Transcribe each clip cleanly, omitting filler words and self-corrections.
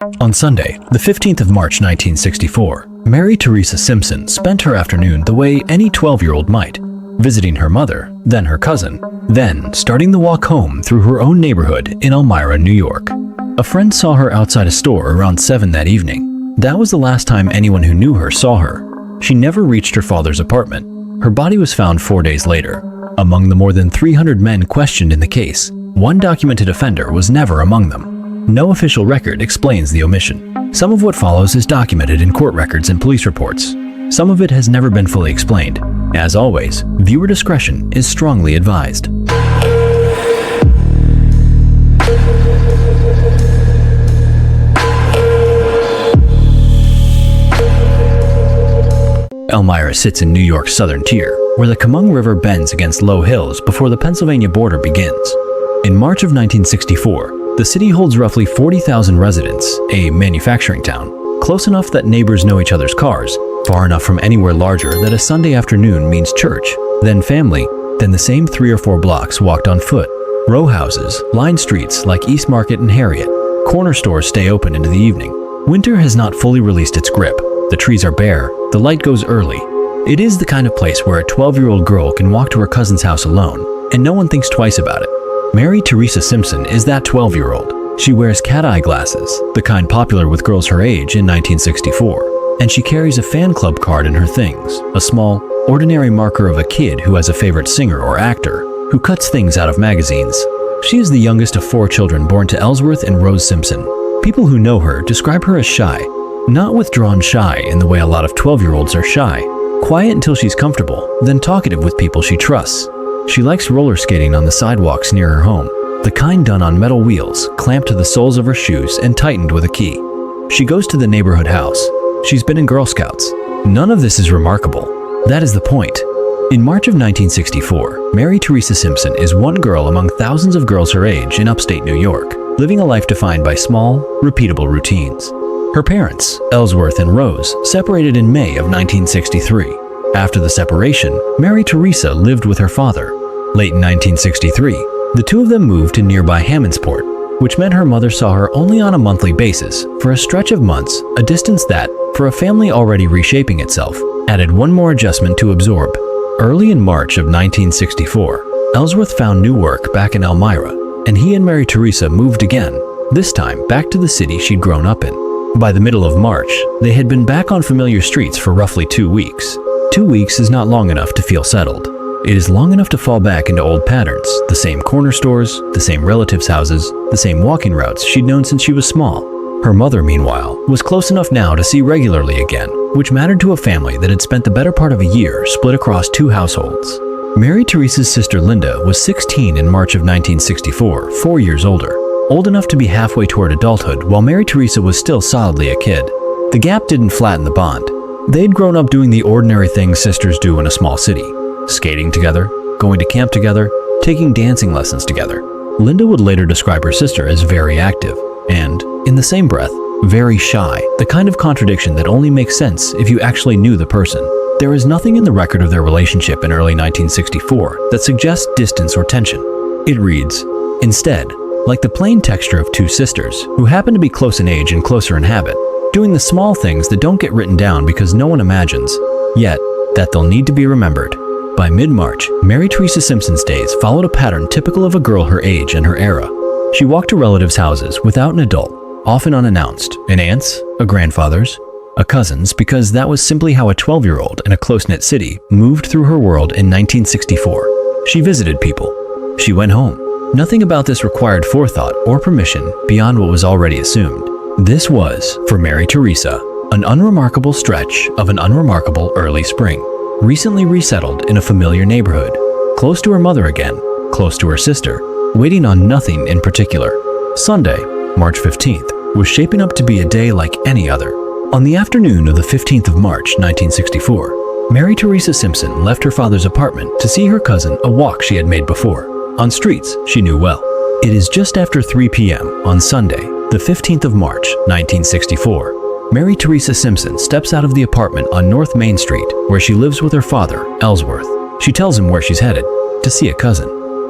On Sunday, the 15th of March 1964, Mary Teresa Simpson spent her afternoon the way any 12-year-old might, visiting her mother, then her cousin, then starting the walk home through her own neighborhood in Elmira, New York. A friend saw her outside a store around 7 that evening. That was the last time anyone who knew her saw her. She never reached her father's apartment. Her body was found 4 days later. Among the more than 300 men questioned in the case, one documented offender was never among them. No official record explains the omission. Some of what follows is documented in court records and police reports. Some of it has never been fully explained. As always, viewer discretion is strongly advised. Elmira sits in New York's southern tier, where the Chemung River bends against low hills before the Pennsylvania border begins. In March of 1964, the city holds roughly 40,000 residents, a manufacturing town, close enough that neighbors know each other's cars, far enough from anywhere larger that a Sunday afternoon means church, then family, then the same 3 or 4 blocks walked on foot. Row houses line streets like East Market and Harriet. Corner stores stay open into the evening. Winter has not fully released its grip. The trees are bare, the light goes early. It is the kind of place where a 12-year-old girl can walk to her cousin's house alone, and no one thinks twice about it. Mary Teresa Simpson is that 12-year-old. She wears cat-eye glasses, the kind popular with girls her age in 1964, and she carries a fan club card in her things, a small, ordinary marker of a kid who has a favorite singer or actor, who cuts things out of magazines. She is the youngest of 4 children born to Ellsworth and Rose Simpson. People who know her describe her as shy, not withdrawn shy in the way a lot of 12-year-olds are shy, quiet until she's comfortable, then talkative with people she trusts. She likes roller skating on the sidewalks near her home, the kind done on metal wheels, clamped to the soles of her shoes and tightened with a key. She goes to the neighborhood house. She's been in Girl Scouts. None of this is remarkable. That is the point. In March of 1964, Mary Teresa Simpson is one girl among thousands of girls her age in upstate New York, living a life defined by small, repeatable routines. Her parents, Ellsworth and Rose, separated in May of 1963. After the separation, Mary Teresa lived with her father. Late in 1963, the two of them moved to nearby Hammondsport, which meant her mother saw her only on a monthly basis for a stretch of months, a distance that, for a family already reshaping itself, added one more adjustment to absorb. Early in March of 1964, Ellsworth found new work back in Elmira, and he and Mary Teresa moved again, this time back to the city she'd grown up in. By the middle of March, they had been back on familiar streets for roughly 2 weeks. 2 weeks is not long enough to feel settled. It is long enough to fall back into old patterns, the same corner stores, the same relatives' houses, the same walking routes she'd known since she was small. Her mother, meanwhile, was close enough now to see regularly again, which mattered to a family that had spent the better part of a year split across 2 households. Mary Teresa's sister Linda was 16 in March of 1964, 4 years older, old enough to be halfway toward adulthood while Mary Teresa was still solidly a kid. The gap didn't flatten the bond. They'd grown up doing the ordinary things sisters do in a small city. Skating together, going to camp together, taking dancing lessons together. Linda would later describe her sister as very active and, in the same breath, very shy, the kind of contradiction that only makes sense if you actually knew the person. There is nothing in the record of their relationship in early 1964 that suggests distance or tension. It reads, instead, like the plain texture of 2 sisters who happen to be close in age and closer in habit, doing the small things that don't get written down because no one imagines, yet, that they'll need to be remembered. By mid-March, Mary Teresa Simpson's days followed a pattern typical of a girl her age and her era. She walked to relatives' houses without an adult, often unannounced, an aunt's, a grandfather's, a cousin's, because that was simply how a 12-year-old in a close-knit city moved through her world in 1964. She visited people. She went home. Nothing about this required forethought or permission beyond what was already assumed. This was, for Mary Teresa, an unremarkable stretch of an unremarkable early spring. Recently resettled in a familiar neighborhood, close to her mother again, close to her sister, waiting on nothing in particular. Sunday, March 15th, was shaping up to be a day like any other. On the afternoon of the 15th of March, 1964, Mary Teresa Simpson left her father's apartment to see her cousin a walk she had made before, on streets she knew well. It is just after 3 p.m. on Sunday, the 15th of March, 1964. Mary Teresa Simpson steps out of the apartment on North Main Street, where she lives with her father, Ellsworth. She tells him where she's headed, to see a cousin.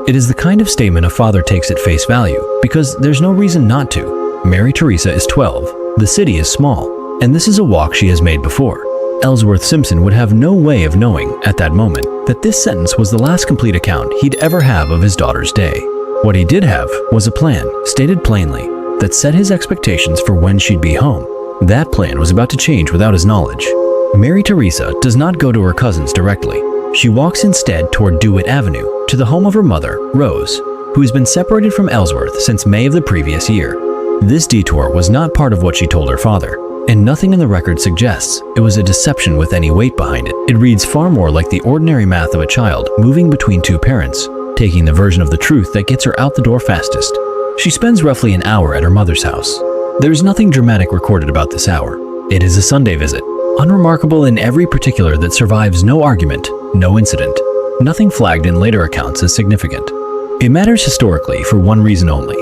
It is the kind of statement a father takes at face value, because there's no reason not to. Mary Teresa is 12, The city is small, and this is a walk she has made before. Ellsworth Simpson would have no way of knowing, at that moment, that this sentence was the last complete account he'd ever have of his daughter's day. What he did have was a plan, stated plainly, that set his expectations for when she'd be home. That plan was about to change without his knowledge. Mary Teresa does not go to her cousins directly. She walks instead toward Dewitt Avenue, to the home of her mother, Rose, who has been separated from Ellsworth since May of the previous year. This detour was not part of what she told her father, and nothing in the record suggests it was a deception with any weight behind it. It reads far more like the ordinary math of a child moving between two parents, taking the version of the truth that gets her out the door fastest. She spends roughly an hour at her mother's house. There's nothing dramatic recorded about this hour. It is a Sunday visit, unremarkable in every particular that survives no argument, no incident, nothing flagged in later accounts as significant. It matters historically for one reason only.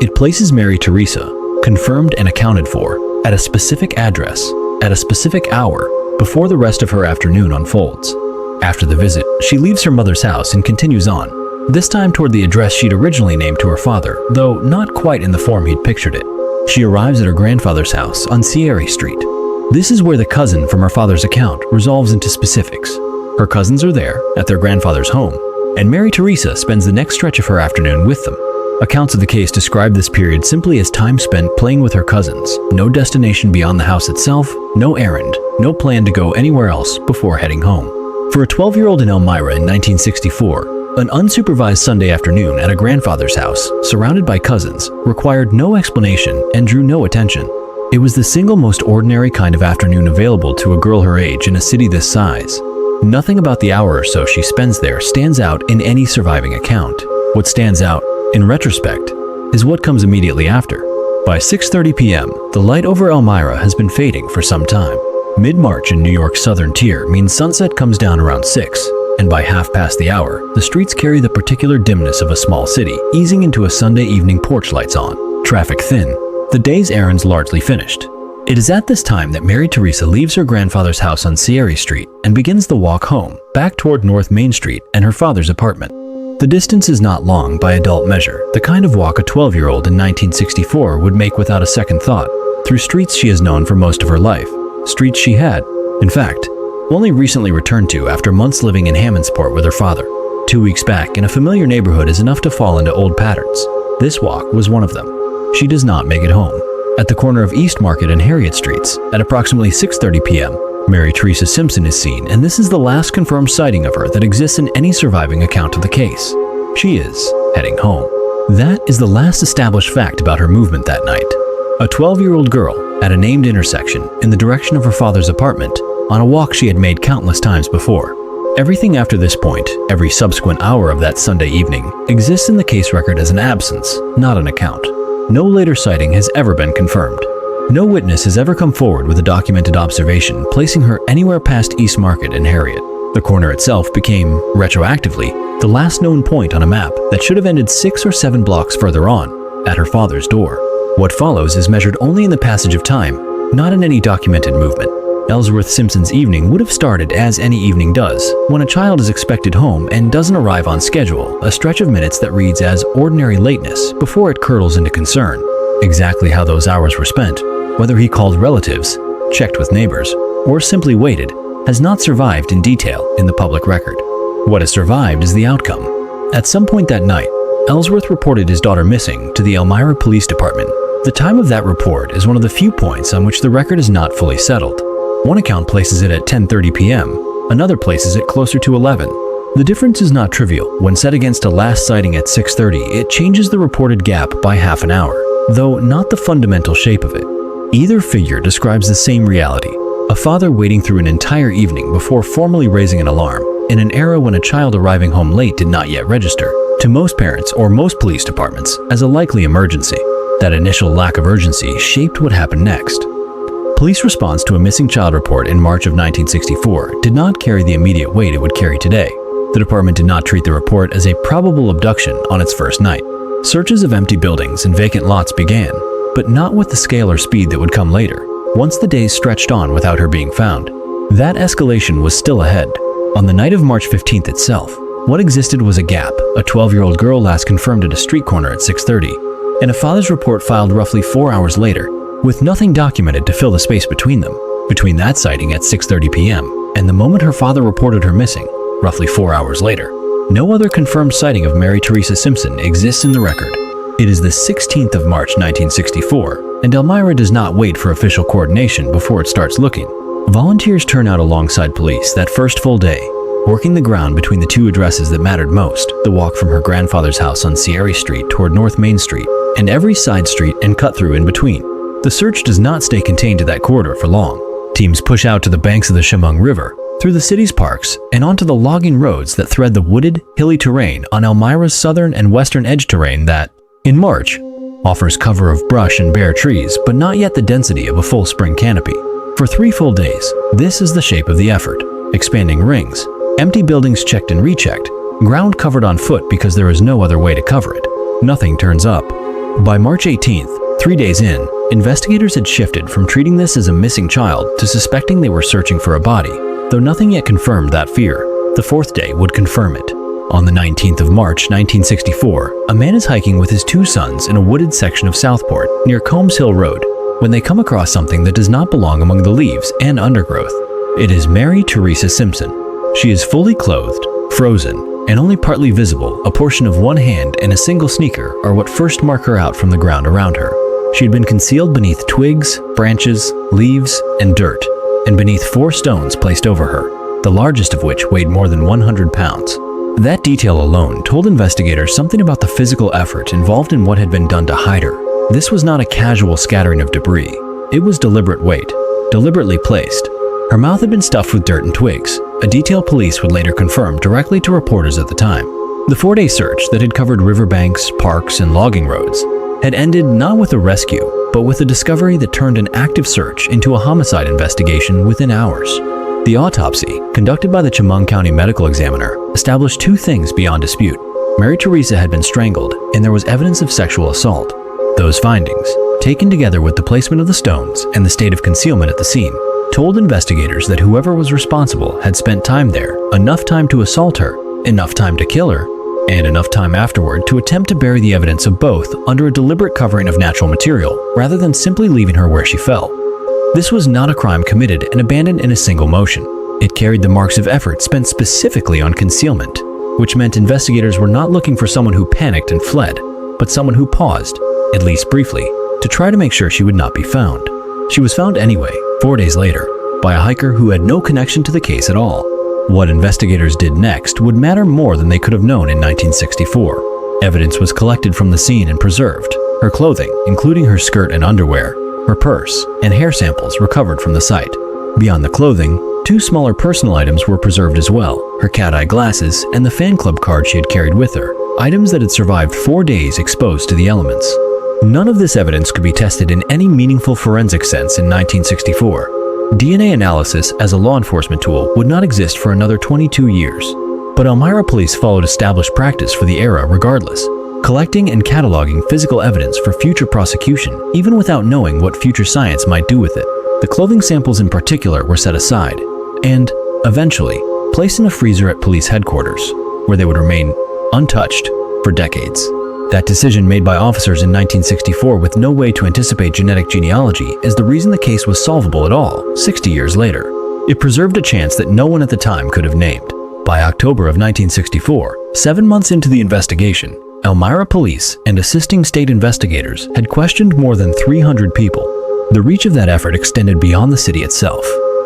It places Mary Teresa, confirmed and accounted for, at a specific address, at a specific hour, before the rest of her afternoon unfolds. After the visit, she leaves her mother's house and continues on, this time toward the address she'd originally named to her father, though not quite in the form he'd pictured it. She arrives at her grandfather's house on Sierra Street. This is where the cousin from her father's account resolves into specifics. Her cousins are there, at their grandfather's home, and Mary Teresa spends the next stretch of her afternoon with them. Accounts of the case describe this period simply as time spent playing with her cousins, no destination beyond the house itself, no errand, no plan to go anywhere else before heading home. For a 12-year-old in Elmira in 1964, an unsupervised Sunday afternoon at a grandfather's house, surrounded by cousins, required no explanation and drew no attention. It was the single most ordinary kind of afternoon available to a girl her age in a city this size. Nothing about the hour or so she spends there stands out in any surviving account. What stands out, in retrospect, is what comes immediately after. By 6:30 p.m., the light over Elmira has been fading for some time. Mid-March in New York's southern tier means sunset comes down around 6, and by half past the hour, the streets carry the particular dimness of a small city, easing into a Sunday evening porch lights on, traffic thin, the day's errands largely finished. It is at this time that Mary Teresa leaves her grandfather's house on Sierra Street and begins the walk home, back toward North Main Street and her father's apartment. The distance is not long by adult measure, the kind of walk a 12-year-old in 1964 would make without a second thought, through streets she has known for most of her life, streets she had, in fact, only recently returned to after months living in Hammondsport with her father. 2 weeks back in a familiar neighborhood is enough to fall into old patterns. This walk was one of them. She does not make it home. At the corner of East Market and Harriet Streets, at approximately 6:30 p.m., Mary Teresa Simpson is seen, and this is the last confirmed sighting of her that exists in any surviving account of the case. She is heading home. That is the last established fact about her movement that night. A 12-year-old girl at a named intersection in the direction of her father's apartment on a walk she had made countless times before. Everything after this point, every subsequent hour of that Sunday evening, exists in the case record as an absence, not an account. No later sighting has ever been confirmed. No witness has ever come forward with a documented observation placing her anywhere past East Market and Harriet. The corner itself became, retroactively, the last known point on a map that should have ended 6 or 7 blocks further on, at her father's door. What follows is measured only in the passage of time, not in any documented movement. Ellsworth Simpson's evening would have started as any evening does, when a child is expected home and doesn't arrive on schedule, a stretch of minutes that reads as ordinary lateness before it curdles into concern. Exactly how those hours were spent, whether he called relatives, checked with neighbors, or simply waited, has not survived in detail in the public record. What has survived is the outcome. At some point that night, Ellsworth reported his daughter missing to the Elmira Police Department. The time of that report is one of the few points on which the record is not fully settled. One account places it at 10:30 p.m., another places it closer to 11. The difference is not trivial. When set against a last sighting at 6:30, it changes the reported gap by half an hour, though not the fundamental shape of it. Either figure describes the same reality, a father waiting through an entire evening before formally raising an alarm, in an era when a child arriving home late did not yet register, to most parents or most police departments, as a likely emergency. That initial lack of urgency shaped what happened next. Police response to a missing child report in March of 1964 did not carry the immediate weight it would carry today. The department did not treat the report as a probable abduction on its first night. Searches of empty buildings and vacant lots began, but not with the scale or speed that would come later, once the days stretched on without her being found. That escalation was still ahead. On the night of March 15th itself, what existed was a gap. A 12-year-old girl last confirmed at a street corner at 6:30, and a father's report filed roughly 4 hours later, with nothing documented to fill the space between them, between that sighting at 6:30 p.m. and the moment her father reported her missing, roughly 4 hours later. No other confirmed sighting of Mary Teresa Simpson exists in the record. It is the 16th of March 1964, and Elmira does not wait for official coordination before it starts looking. Volunteers turn out alongside police that first full day, working the ground between the two addresses that mattered most, the walk from her grandfather's house on Sierra Street toward North Main Street, and every side street and cut-through in between. The search does not stay contained to that corridor for long. Teams push out to the banks of the Chemung River, through the city's parks, and onto the logging roads that thread the wooded, hilly terrain on Elmira's southern and western edge terrain that, in March, offers cover of brush and bare trees, but not yet the density of a full spring canopy. For 3 full days, this is the shape of the effort: expanding rings, empty buildings checked and rechecked, ground covered on foot because there is no other way to cover it. Nothing turns up. By March 18th, 3 days in, investigators had shifted from treating this as a missing child to suspecting they were searching for a body, though nothing yet confirmed that fear. The 4th day would confirm it. On the 19th of March 1964, a man is hiking with his 2 sons in a wooded section of Southport near Combs Hill Road when they come across something that does not belong among the leaves and undergrowth. It is Mary Teresa Simpson. She is fully clothed, frozen, and only partly visible. A portion of one hand and a single sneaker are what first mark her out from the ground around her. She had been concealed beneath twigs, branches, leaves, and dirt, and beneath 4 stones placed over her, the largest of which weighed more than 100 pounds. That detail alone told investigators something about the physical effort involved in what had been done to hide her. This was not a casual scattering of debris. It was deliberate weight, deliberately placed. Her mouth had been stuffed with dirt and twigs, a detail police would later confirm directly to reporters at the time. The 4-day search that had covered riverbanks, parks, and logging roads had ended not with a rescue, but with a discovery that turned an active search into a homicide investigation within hours. The autopsy, conducted by the Chemung County Medical Examiner, established 2 things beyond dispute. Mary Teresa had been strangled, and there was evidence of sexual assault. Those findings, taken together with the placement of the stones and the state of concealment at the scene, told investigators that whoever was responsible had spent time there, enough time to assault her, enough time to kill her, and enough time afterward to attempt to bury the evidence of both under a deliberate covering of natural material, rather than simply leaving her where she fell. This was not a crime committed and abandoned in a single motion. It carried the marks of effort spent specifically on concealment, which meant investigators were not looking for someone who panicked and fled, but someone who paused, at least briefly, to try to make sure she would not be found. She was found anyway, 4 days later, by a hiker who had no connection to the case at all. What investigators did next would matter more than they could have known in 1964. Evidence was collected from the scene and preserved. Her clothing, including her skirt and underwear, her purse, and hair samples recovered from the site. Beyond the clothing, 2 smaller personal items were preserved as well: her cat-eye glasses and the fan club card she had carried with her, items that had survived 4 days exposed to the elements. None of this evidence could be tested in any meaningful forensic sense in 1964. DNA analysis as a law enforcement tool would not exist for another 22 years. But Elmira police followed established practice for the era regardless, collecting and cataloging physical evidence for future prosecution, even without knowing what future science might do with it. The clothing samples in particular were set aside, and, eventually, placed in a freezer at police headquarters, where they would remain untouched for decades. That decision made by officers in 1964 with no way to anticipate genetic genealogy is the reason the case was solvable at all 60 years later. It preserved a chance that no one at the time could have named. By October of 1964, 7 months into the investigation, Elmira police and assisting state investigators had questioned more than 300 people. The reach of that effort extended beyond the city itself.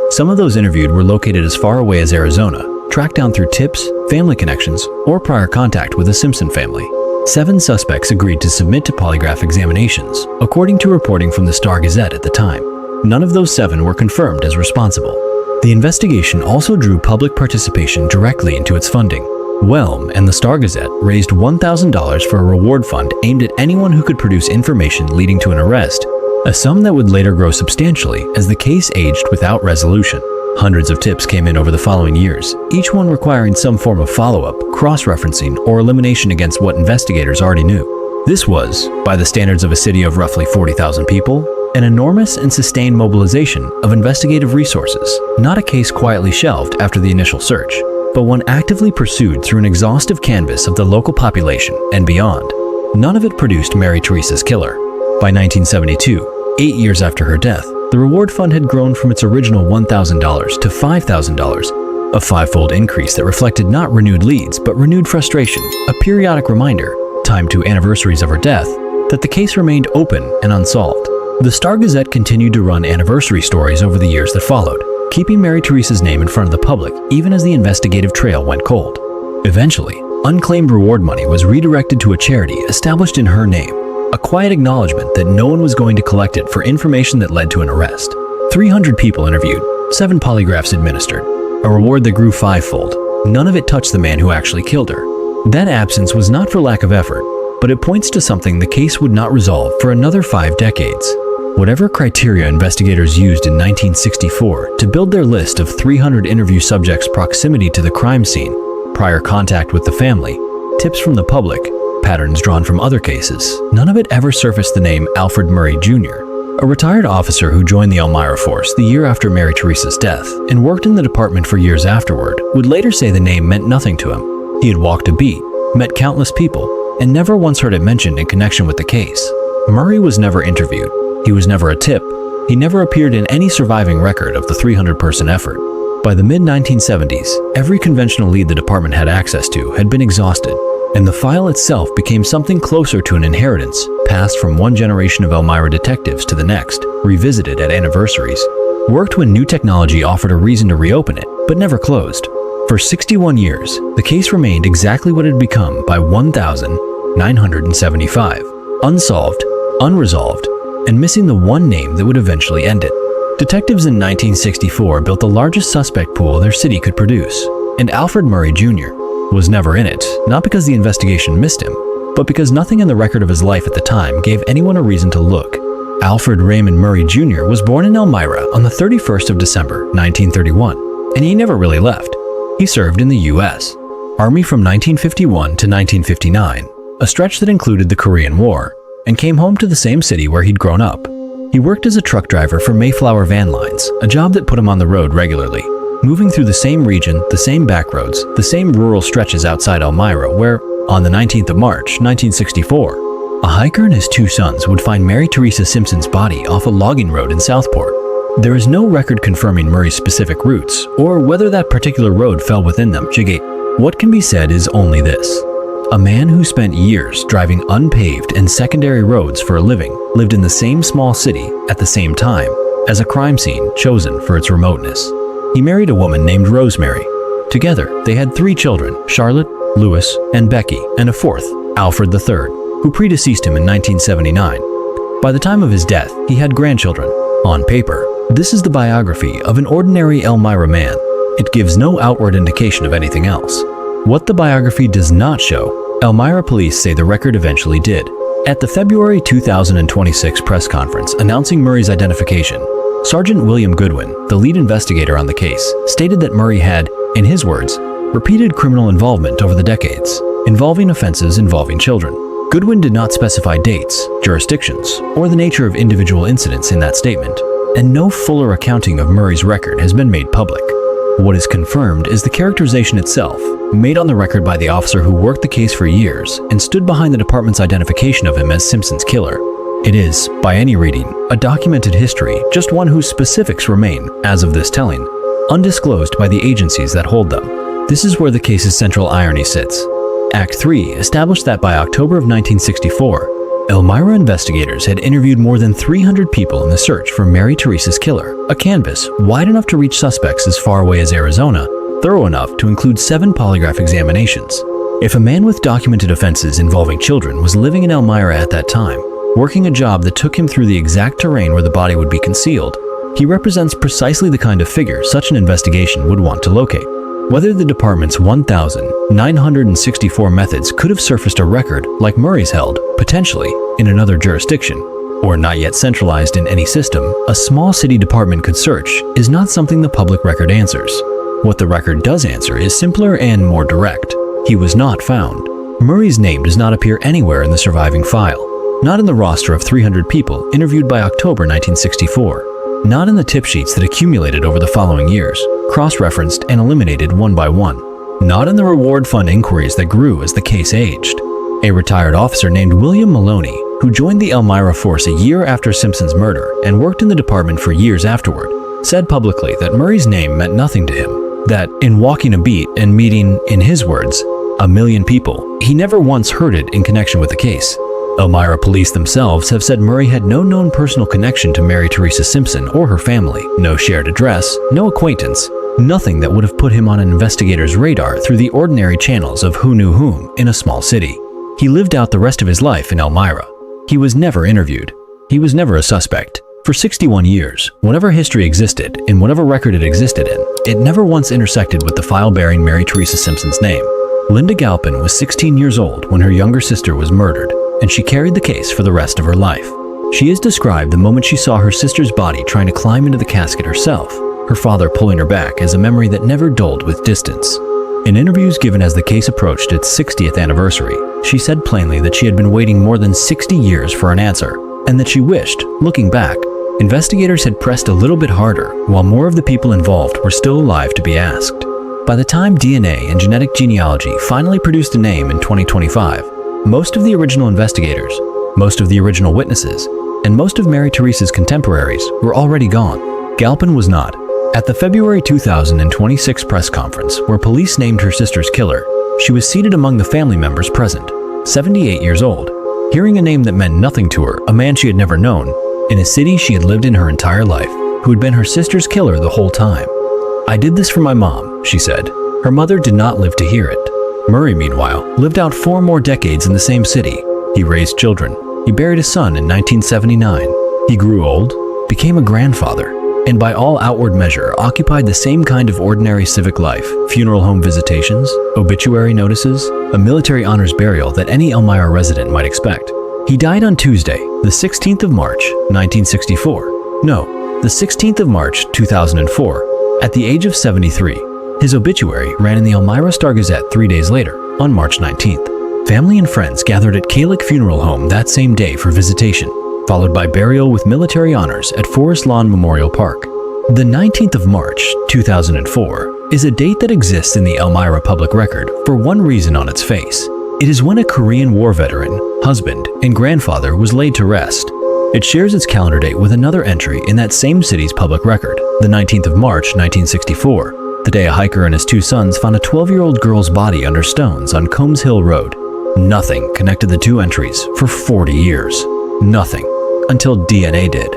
Some of those interviewed were located as far away as Arizona, tracked down through tips, family connections, or prior contact with the Simpson family. 7 suspects agreed to submit to polygraph examinations, according to reporting from the Star-Gazette at the time. None of those 7 were confirmed as responsible. The investigation also drew public participation directly into its funding. Whelm and the Star-Gazette raised $1,000 for a reward fund aimed at anyone who could produce information leading to an arrest, a sum that would later grow substantially as the case aged without resolution. Hundreds of tips came in over the following years, each one requiring some form of follow-up, cross-referencing, or elimination against what investigators already knew. This was, by the standards of a city of roughly 40,000 people, an enormous and sustained mobilization of investigative resources, not a case quietly shelved after the initial search, but one actively pursued through an exhaustive canvass of the local population and beyond. None of it produced Mary Teresa's killer. By 1972, 8 years after her death, the reward fund had grown from its original $1,000 to $5,000, a five-fold increase that reflected not renewed leads but renewed frustration, a periodic reminder, timed to anniversaries of her death, that the case remained open and unsolved. The Star-Gazette continued to run anniversary stories over the years that followed, keeping Mary Teresa's name in front of the public even as the investigative trail went cold. Eventually, unclaimed reward money was redirected to a charity established in her name, a quiet acknowledgement that no one was going to collect it for information that led to an arrest. 300 people interviewed, 7 polygraphs administered, a reward that grew fivefold. None of it touched the man who actually killed her. That absence was not for lack of effort, but it points to something the case would not resolve for another 5 decades. Whatever criteria investigators used in 1964 to build their list of 300 interview subjects' proximity to the crime scene, prior contact with the family, tips from the public, patterns drawn from other cases, none of it ever surfaced the name Alfred Murray Jr., a retired officer who joined the Elmira force the year after Mary Teresa's death and worked in the department for years afterward, would later say the name meant nothing to him. He had walked a beat, met countless people, and never once heard it mentioned in connection with the case. Murray was never interviewed. He was never a tip. He never appeared in any surviving record of the 300-person effort. By the mid-1970s, every conventional lead the department had access to had been exhausted, and the file itself became something closer to an inheritance passed from one generation of Elmira detectives to the next, revisited at anniversaries, worked when new technology offered a reason to reopen it, but never closed. For 61 years, the case remained exactly what it had become by 1,975, unsolved, unresolved, and missing the one name that would eventually end it. Detectives in 1964 built the largest suspect pool their city could produce, and Alfred Murray Jr. was never in it, not because the investigation missed him, but because nothing in the record of his life at the time gave anyone a reason to look. Alfred Raymond Murray Jr. was born in Elmira on the 31st of December, 1931, and he never really left. He served in the U.S. Army from 1951 to 1959, a stretch that included the Korean War, and came home to the same city where he'd grown up. He worked as a truck driver for Mayflower Van Lines, a job that put him on the road regularly, moving through the same region, the same back roads, the same rural stretches outside Elmira where, on the 19th of March, 1964, a hiker and his 2 sons would find Mary Teresa Simpson's body off a logging road in Southport. There is no record confirming Murray's specific routes, or whether that particular road fell within them. What can be said is only this. A man who spent years driving unpaved and secondary roads for a living lived in the same small city at the same time as a crime scene chosen for its remoteness. He married a woman named Rosemary. Together, they had 3 children, Charlotte, Louis, and Becky, and a 4th, Alfred III, who predeceased him in 1979. By the time of his death, he had grandchildren. On paper, this is the biography of an ordinary Elmira man. It gives no outward indication of anything else. What the biography does not show, Elmira police say the record eventually did. At the February 2026 press conference announcing Murray's identification, Sergeant William Goodwin, the lead investigator on the case, stated that Murray had, in his words, repeated criminal involvement over the decades, involving offenses involving children. Goodwin did not specify dates, jurisdictions, or the nature of individual incidents in that statement, and no fuller accounting of Murray's record has been made public. What is confirmed is the characterization itself, made on the record by the officer who worked the case for years and stood behind the department's identification of him as Simpson's killer. It is, by any reading, a documented history, just one whose specifics remain, as of this telling, undisclosed by the agencies that hold them. This is where the case's central irony sits. Act 3 established that by October of 1964, Elmira investigators had interviewed more than 300 people in the search for Mary Teresa's killer, a canvas wide enough to reach suspects as far away as Arizona, thorough enough to include 7 polygraph examinations. If a man with documented offenses involving children was living in Elmira at that time, working a job that took him through the exact terrain where the body would be concealed, he represents precisely the kind of figure such an investigation would want to locate. Whether the department's 1,964 methods could have surfaced a record like Murray's held, potentially, in another jurisdiction, or not yet centralized in any system, a small city department could search is not something the public record answers. What the record does answer is simpler and more direct. He was not found. Murray's name does not appear anywhere in the surviving file, not in the roster of 300 people interviewed by October 1964. Not in the tip sheets that accumulated over the following years, cross-referenced and eliminated one by one. Not in the reward fund inquiries that grew as the case aged. A retired officer named William Maloney, who joined the Elmira force a year after Simpson's murder and worked in the department for years afterward, said publicly that Murray's name meant nothing to him, that in walking a beat and meeting, in his words, a million people, he never once heard it in connection with the case. Elmira police themselves have said Murray had no known personal connection to Mary Teresa Simpson or her family, no shared address, no acquaintance, nothing that would have put him on an investigator's radar through the ordinary channels of who knew whom in a small city. He lived out the rest of his life in Elmira. He was never interviewed. He was never a suspect. For 61 years, whatever history existed, in whatever record it existed in, it never once intersected with the file bearing Mary Teresa Simpson's name. Linda Galpin was 16 years old when her younger sister was murdered, and she carried the case for the rest of her life. She has described the moment she saw her sister's body trying to climb into the casket herself, her father pulling her back, as a memory that never dulled with distance. In interviews given as the case approached its 60th anniversary, she said plainly that she had been waiting more than 60 years for an answer, and that she wished, looking back, investigators had pressed a little bit harder while more of the people involved were still alive to be asked. By the time DNA and genetic genealogy finally produced a name in 2025, most of the original investigators, most of the original witnesses, and most of Mary Teresa's contemporaries were already gone. Galpin was not. At the February 2026 press conference where police named her sister's killer, she was seated among the family members present, 78 years old, hearing a name that meant nothing to her, a man she had never known, in a city she had lived in her entire life, who had been her sister's killer the whole time. "I did this for my mom," she said. Her mother did not live to hear it. Murray, meanwhile, lived out 4 more decades in the same city. He raised children. He buried a son in 1979. He grew old, became a grandfather, and by all outward measure occupied the same kind of ordinary civic life, funeral home visitations, obituary notices, a military honors burial that any Elmira resident might expect. He died on Tuesday, the 16th of March, 1964. No, the 16th of March, 2004. At the age of 73, his obituary ran in the Elmira Star-Gazette 3 days later, on March 19th. Family and friends gathered at Kalick Funeral Home that same day for visitation, followed by burial with military honors at Forest Lawn Memorial Park. The 19th of March, 2004, is a date that exists in the Elmira public record for one reason on its face. It is when a Korean War veteran, husband, and grandfather was laid to rest. It shares its calendar date with another entry in that same city's public record, the 19th of March, 1964, the day a hiker and his 2 sons found a 12-year-old girl's body under stones on Combs Hill Road. Nothing connected the 2 entries for 40 years. Nothing. Until DNA did.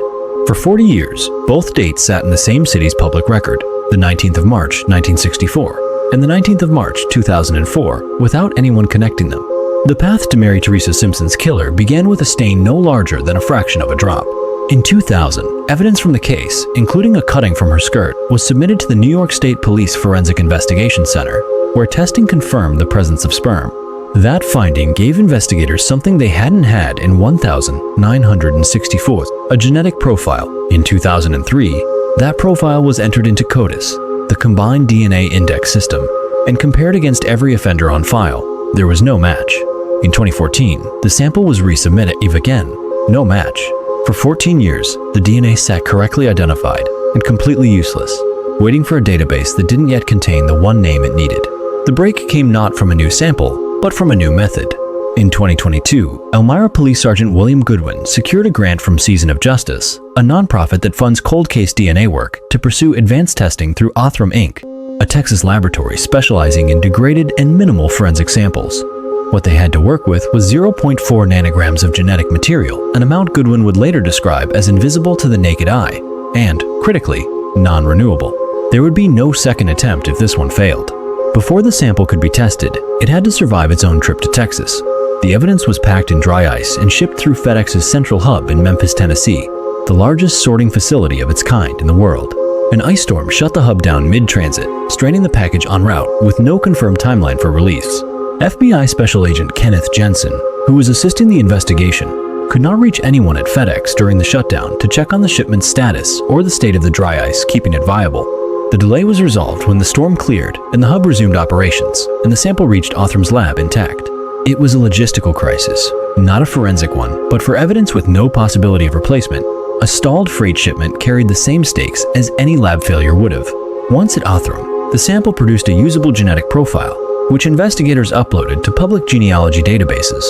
For 40 years, both dates sat in the same city's public record, the 19th of March, 1964, and the 19th of March, 2004, without anyone connecting them. The path to Mary Teresa Simpson's killer began with a stain no larger than a fraction of a drop. In 2000, evidence from the case, including a cutting from her skirt, was submitted to the New York State Police Forensic Investigation Center, where testing confirmed the presence of sperm. That finding gave investigators something they hadn't had in 1,964, a genetic profile. In 2003, that profile was entered into CODIS, the Combined DNA Index System, and compared against every offender on file. There was no match. In 2014, the sample was resubmitted. Again, no match. For 14 years, the DNA sat correctly identified and completely useless, waiting for a database that didn't yet contain the one name it needed. The break came not from a new sample, but from a new method. In 2022, Elmira Police Sergeant William Goodwin secured a grant from Season of Justice, a nonprofit that funds cold case DNA work, to pursue advanced testing through Othram Inc., a Texas laboratory specializing in degraded and minimal forensic samples. What they had to work with was 0.4 nanograms of genetic material, an amount Goodwin would later describe as invisible to the naked eye, and, critically, non-renewable. There would be no second attempt if this one failed. Before the sample could be tested, it had to survive its own trip to Texas. The evidence was packed in dry ice and shipped through FedEx's central hub in Memphis, Tennessee, the largest sorting facility of its kind in the world. An ice storm shut the hub down mid-transit, straining the package en route with no confirmed timeline for release. FBI Special Agent Kenneth Jensen, who was assisting the investigation, could not reach anyone at FedEx during the shutdown to check on the shipment's status or the state of the dry ice keeping it viable. The delay was resolved when the storm cleared and the hub resumed operations, and the sample reached Othram's lab intact. It was a logistical crisis, not a forensic one, but for evidence with no possibility of replacement, a stalled freight shipment carried the same stakes as any lab failure would have. Once at Othram, the sample produced a usable genetic profile, which investigators uploaded to public genealogy databases.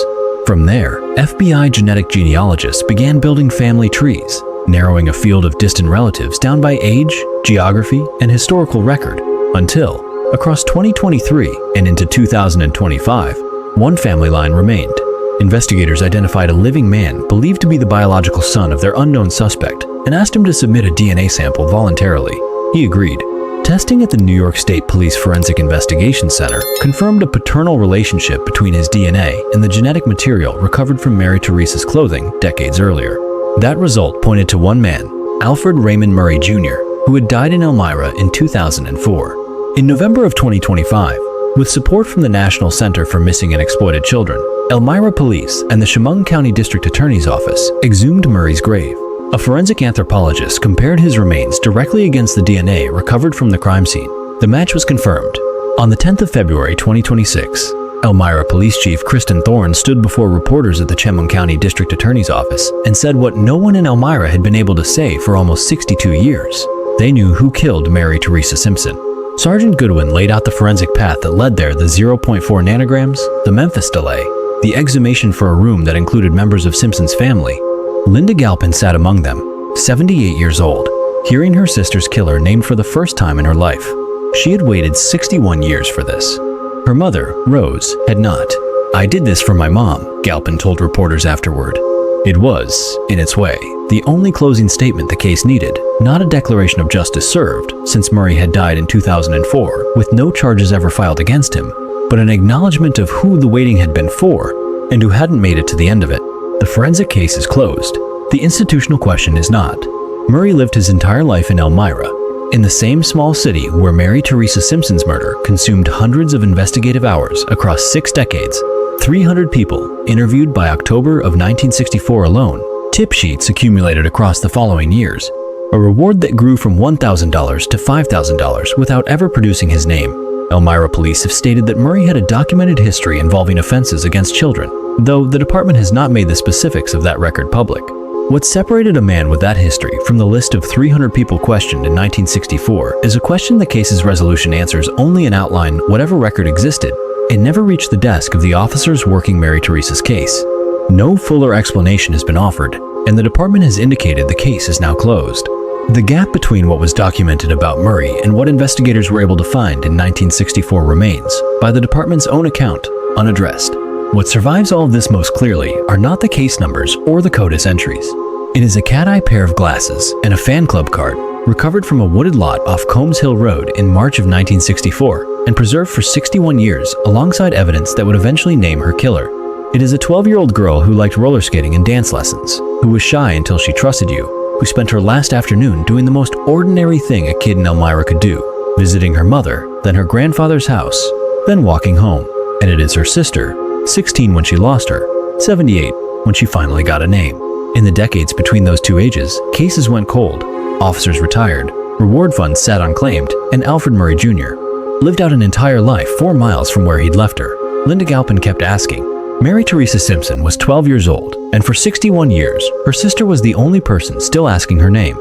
From there, FBI genetic genealogists began building family trees, narrowing a field of distant relatives down by age, geography, and historical record, until, across 2023 and into 2025, one family line remained. Investigators identified a living man believed to be the biological son of their unknown suspect and asked him to submit a DNA sample voluntarily. He agreed. Testing at the New York State Police Forensic Investigation Center confirmed a paternal relationship between his DNA and the genetic material recovered from Mary Teresa's clothing decades earlier. That result pointed to one man, Alfred Raymond Murray Jr., who had died in Elmira in 2004. In November of 2025, with support from the National Center for Missing and Exploited Children, Elmira Police and the Chemung County District Attorney's Office exhumed Murray's grave. A forensic anthropologist compared his remains directly against the DNA recovered from the crime scene. The match was confirmed. On the 10th of February 2026, Elmira Police Chief Kristen Thorne stood before reporters at the Chemung County District Attorney's Office and said what no one in Elmira had been able to say for almost 62 years. They knew who killed Mary Teresa Simpson. Sergeant Goodwin laid out the forensic path that led there: the 0.4 nanograms, the Memphis delay, the exhumation for a room that included members of Simpson's family. Linda Galpin sat among them, 78 years old, hearing her sister's killer named for the first time in her life. She had waited 61 years for this. Her mother, Rose, had not. "I did this for my mom," Galpin told reporters afterward. It was, in its way, the only closing statement the case needed, not a declaration of justice served, since Murray had died in 2004 with no charges ever filed against him, but an acknowledgement of who the waiting had been for and who hadn't made it to the end of it. The forensic case is closed. The institutional question is not. Murray lived his entire life in Elmira, in the same small city where Mary Teresa Simpson's murder consumed hundreds of investigative hours across 6 decades. 300 people interviewed by October of 1964 alone, tip sheets accumulated across the following years, a reward that grew from $1,000 to $5,000 without ever producing his name. Elmira police have stated that Murray had a documented history involving offenses against children, though the department has not made the specifics of that record public. What separated a man with that history from the list of 300 people questioned in 1964 is a question the case's resolution answers only in outline. Whatever record existed, it never reached the desk of the officers working Mary Teresa's case. No fuller explanation has been offered, and the department has indicated the case is now closed. The gap between what was documented about Murray and what investigators were able to find in 1964 remains, by the department's own account, unaddressed. What survives all of this most clearly are not the case numbers or the CODIS entries. It is a cat-eye pair of glasses and a fan club card recovered from a wooded lot off Combs Hill Road in March of 1964 and preserved for 61 years alongside evidence that would eventually name her killer. It is a 12-year-old girl who liked roller skating and dance lessons, who was shy until she trusted you, who spent her last afternoon doing the most ordinary thing a kid in Elmira could do, visiting her mother, then her grandfather's house, then walking home. And it is her sister, 16 when she lost her, 78 when she finally got a name. In the decades between those two ages, cases went cold, officers retired, reward funds sat unclaimed, and Alfred Murray Jr. lived out an entire life 4 miles from where he'd left her. Linda Galpin kept asking. Mary Teresa Simpson was 12 years old, and for 61 years, her sister was the only person still asking her name.